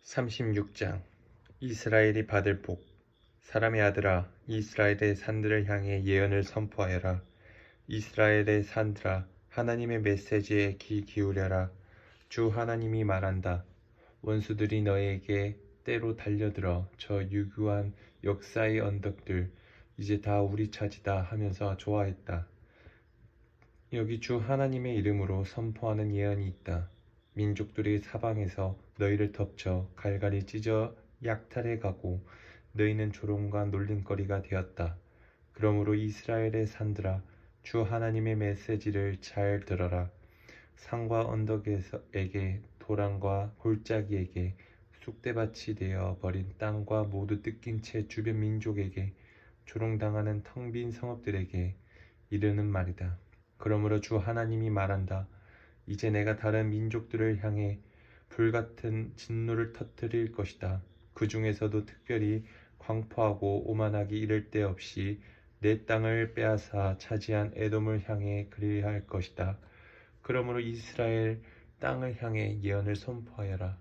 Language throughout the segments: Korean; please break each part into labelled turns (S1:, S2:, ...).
S1: 36장 이스라엘이 받을 복. 사람의 아들아, 이스라엘의 산들을 향해 예언을 선포하여라. 이스라엘의 산들아, 하나님의 메시지에 귀 기울여라. 주 하나님이 말한다. 원수들이 너에게 때로 달려들어 저 유구한 역사의 언덕들 이제 다 우리 차지다 하면서 좋아했다. 여기 주 하나님의 이름으로 선포하는 예언이 있다. 민족들이 사방에서 너희를 덮쳐 갈갈이 찢어 약탈해 가고 너희는 조롱과 놀림거리가 되었다. 그러므로 이스라엘의 산들아, 주 하나님의 메시지를 잘 들어라. 산과 언덕에게 도랑과 골짜기에게 쑥대밭이 되어 버린 땅과 모두 뜯긴 채 주변 민족에게 조롱당하는 텅 빈 성읍들에게 이르는 말이다. 그러므로 주 하나님이 말한다. 이제 내가 다른 민족들을 향해 불같은 진노를 터뜨릴 것이다. 그 중에서도 특별히 광포하고 오만하기 이를 데 없이 내 땅을 빼앗아 차지한 에돔을 향해 그리할 것이다. 그러므로 이스라엘 땅을 향해 예언을 선포하여라.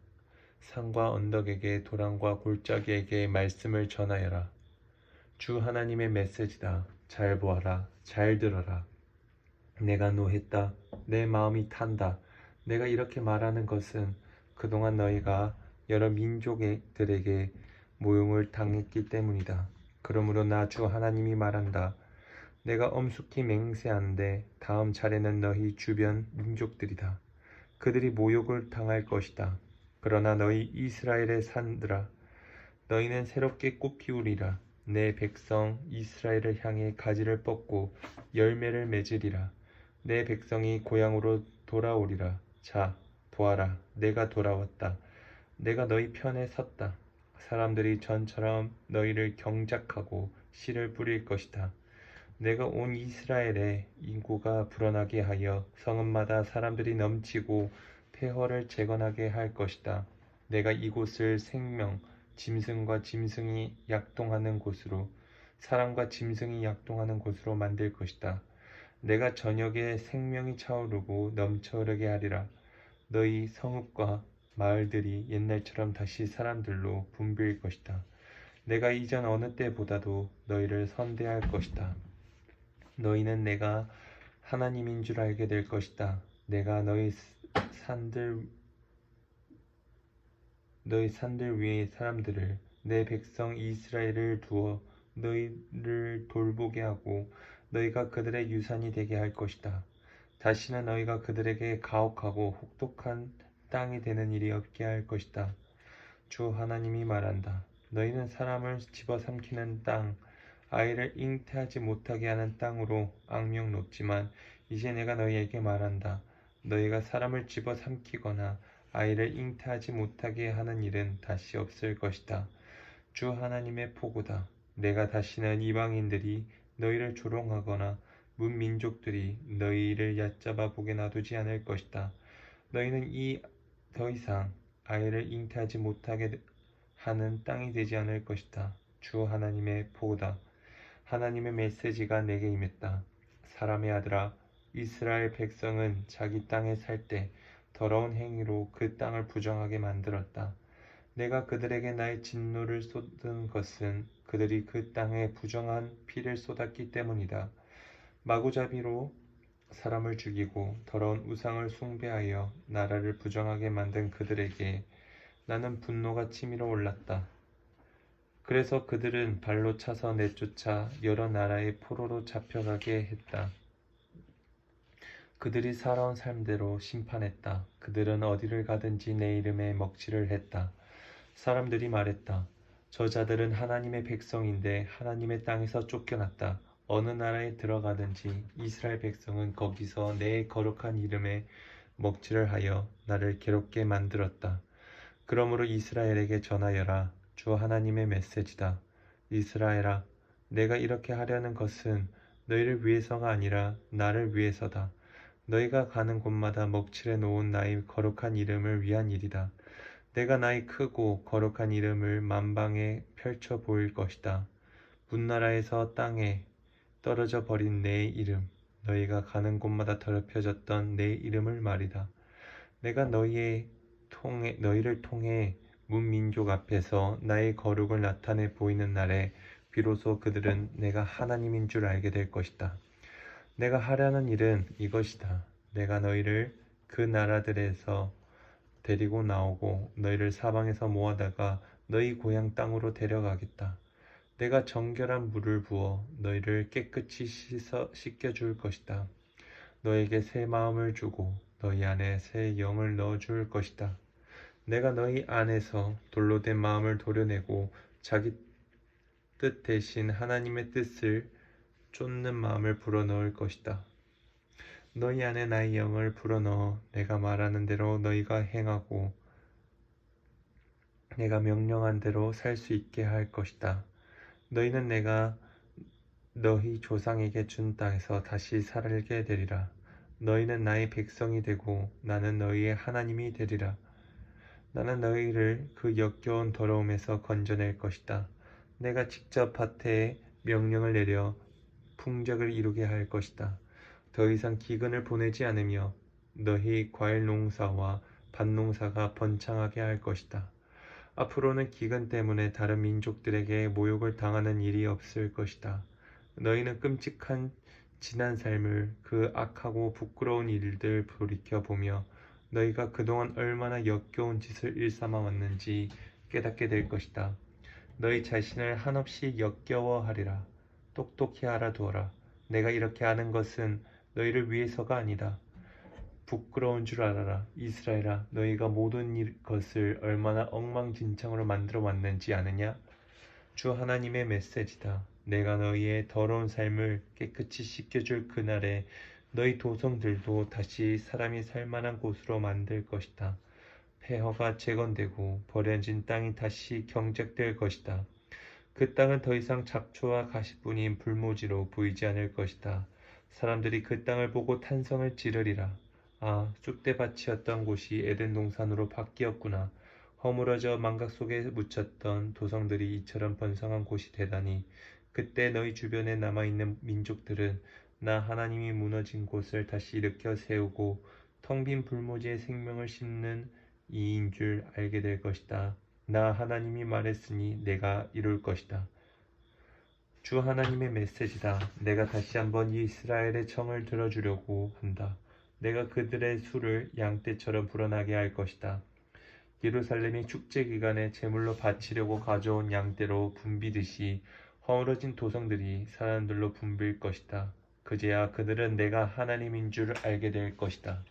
S1: 산과 언덕에게 도랑과 골짜기에게 말씀을 전하여라. 주 하나님의 메시지다. 잘 보아라. 잘 들어라. 내가 노했다. 내 마음이 탄다. 내가 이렇게 말하는 것은 그동안 너희가 여러 민족들에게 모욕을 당했기 때문이다. 그러므로 나 주 하나님이 말한다. 내가 엄숙히 맹세하는데 다음 차례는 너희 주변 민족들이다. 그들이 모욕을 당할 것이다. 그러나 너희 이스라엘의 산들아, 너희는 새롭게 꽃 피우리라. 내 백성 이스라엘을 향해 가지를 뻗고 열매를 맺으리라. 내 백성이 고향으로 돌아오리라. 자, 보아라. 내가 돌아왔다. 내가 너희 편에 섰다. 사람들이 전처럼 너희를 경작하고 씨를 뿌릴 것이다. 내가 온 이스라엘의 인구가 불어나게 하여 성읍마다 사람들이 넘치고 폐허를 재건하게 할 것이다. 내가 이곳을 생명, 짐승과 짐승이 약동하는 곳으로, 사람과 짐승이 약동하는 곳으로 만들 것이다. 내가 저녁에 생명이 차오르고 넘쳐 흐르게 하리라. 너희 성읍과 마을들이 옛날처럼 다시 사람들로 붐빌 것이다. 내가 이전 어느 때보다도 너희를 선대할 것이다. 너희는 내가 하나님인 줄 알게 될 것이다. 내가 너희 산들 위에 사람들을, 내 백성 이스라엘을 두어 너희를 돌보게 하고 너희가 그들의 유산이 되게 할 것이다. 다시는 너희가 그들에게 가혹하고 혹독한 땅이 되는 일이 없게 할 것이다. 주 하나님이 말한다. 너희는 사람을 집어삼키는 땅, 아이를 잉태하지 못하게 하는 땅으로 악명 높지만 이제 내가 너희에게 말한다. 너희가 사람을 집어삼키거나 아이를 잉태하지 못하게 하는 일은 다시 없을 것이다. 주 하나님의 포고다. 내가 다시는 이방인들이 너희를 조롱하거나 문민족들이 너희를 얕잡아 보게 놔두지 않을 것이다. 너희는 더 이상 아이를 잉태하지 못하게 하는 땅이 되지 않을 것이다. 주 하나님의 포고다. 하나님의 메시지가 내게 임했다. 사람의 아들아, 이스라엘 백성은 자기 땅에 살 때 더러운 행위로 그 땅을 부정하게 만들었다. 내가 그들에게 나의 진노를 쏟은 것은 그들이 그 땅에 부정한 피를 쏟았기 때문이다. 마구잡이로 사람을 죽이고 더러운 우상을 숭배하여 나라를 부정하게 만든 그들에게 나는 분노가 치밀어 올랐다. 그래서 그들은 발로 차서 내쫓아 여러 나라의 포로로 잡혀가게 했다. 그들이 살아온 삶대로 심판했다. 그들은 어디를 가든지 내 이름에 먹칠을 했다. 사람들이 말했다. 저 자들은 하나님의 백성인데 하나님의 땅에서 쫓겨났다. 어느 나라에 들어가든지 이스라엘 백성은 거기서 내 거룩한 이름에 먹칠을 하여 나를 괴롭게 만들었다. 그러므로 이스라엘에게 전하여라. 주 하나님의 메시지다. 이스라엘아, 내가 이렇게 하려는 것은 너희를 위해서가 아니라 나를 위해서다. 너희가 가는 곳마다 먹칠해 놓은 나의 거룩한 이름을 위한 일이다. 내가 나의 크고 거룩한 이름을 만방에 펼쳐 보일 것이다. 문나라에서 땅에 떨어져 버린 내 이름, 너희가 가는 곳마다 더럽혀졌던 내 이름을 말이다. 내가 너희를 통해 문민족 앞에서 나의 거룩을 나타내 보이는 날에 비로소 그들은 내가 하나님인 줄 알게 될 것이다. 내가 하려는 일은 이것이다. 내가 너희를 그 나라들에서 데리고 나오고 너희를 사방에서 모아다가 너희 고향 땅으로 데려가겠다. 내가 정결한 물을 부어 너희를 깨끗이 씻겨줄 것이다. 너에게 새 마음을 주고 너희 안에 새 영을 넣어줄 것이다. 내가 너희 안에서 돌로 된 마음을 도려내고 자기 뜻 대신 하나님의 뜻을 쫓는 마음을 불어넣을 것이다. 너희 안에 나의 영을 불어넣어 내가 말하는 대로 너희가 행하고 내가 명령한 대로 살 수 있게 할 것이다. 너희는 내가 너희 조상에게 준 땅에서 다시 살게 되리라. 너희는 나의 백성이 되고 나는 너희의 하나님이 되리라. 나는 너희를 그 역겨운 더러움에서 건져낼 것이다. 내가 직접 밭에 명령을 내려 풍작을 이루게 할 것이다. 더 이상 기근을 보내지 않으며 너희 과일 농사와 밭 농사가 번창하게 할 것이다. 앞으로는 기근 때문에 다른 민족들에게 모욕을 당하는 일이 없을 것이다. 너희는 끔찍한 지난 삶을 그 악하고 부끄러운 일들 돌이켜 보며 너희가 그동안 얼마나 역겨운 짓을 일삼아 왔는지 깨닫게 될 것이다. 너희 자신을 한없이 역겨워하리라. 똑똑히 알아두어라. 내가 이렇게 하는 것은 너희를 위해서가 아니다. 부끄러운 줄 알아라. 이스라엘아, 너희가 모든 것을 얼마나 엉망진창으로 만들어 왔는지 아느냐? 주 하나님의 메시지다. 내가 너희의 더러운 삶을 깨끗이 씻겨줄 그날에 너희 도성들도 다시 사람이 살만한 곳으로 만들 것이다. 폐허가 재건되고 버려진 땅이 다시 경작될 것이다. 그 땅은 더 이상 잡초와 가시뿐인 불모지로 보이지 않을 것이다. 사람들이 그 땅을 보고 탄성을 지르리라. 아, 쑥대밭이었던 곳이 에덴 동산으로 바뀌었구나. 허물어져 망각 속에 묻혔던 도성들이 이처럼 번성한 곳이 되다니. 그때 너희 주변에 남아있는 민족들은 나 하나님이 무너진 곳을 다시 일으켜 세우고 텅 빈 불모지에 생명을 심는 이인 줄 알게 될 것이다. 나 하나님이 말했으니 내가 이룰 것이다. 주 하나님의 메시지다. 내가 다시 한번 이스라엘의 청을 들어주려고 한다. 내가 그들의 수를 양떼처럼 불어나게 할 것이다. 예루살렘이 축제 기간에 제물로 바치려고 가져온 양떼로 붐비듯이 허물어진 도성들이 사람들로 붐빌 것이다. 그제야 그들은 내가 하나님인 줄 알게 될 것이다.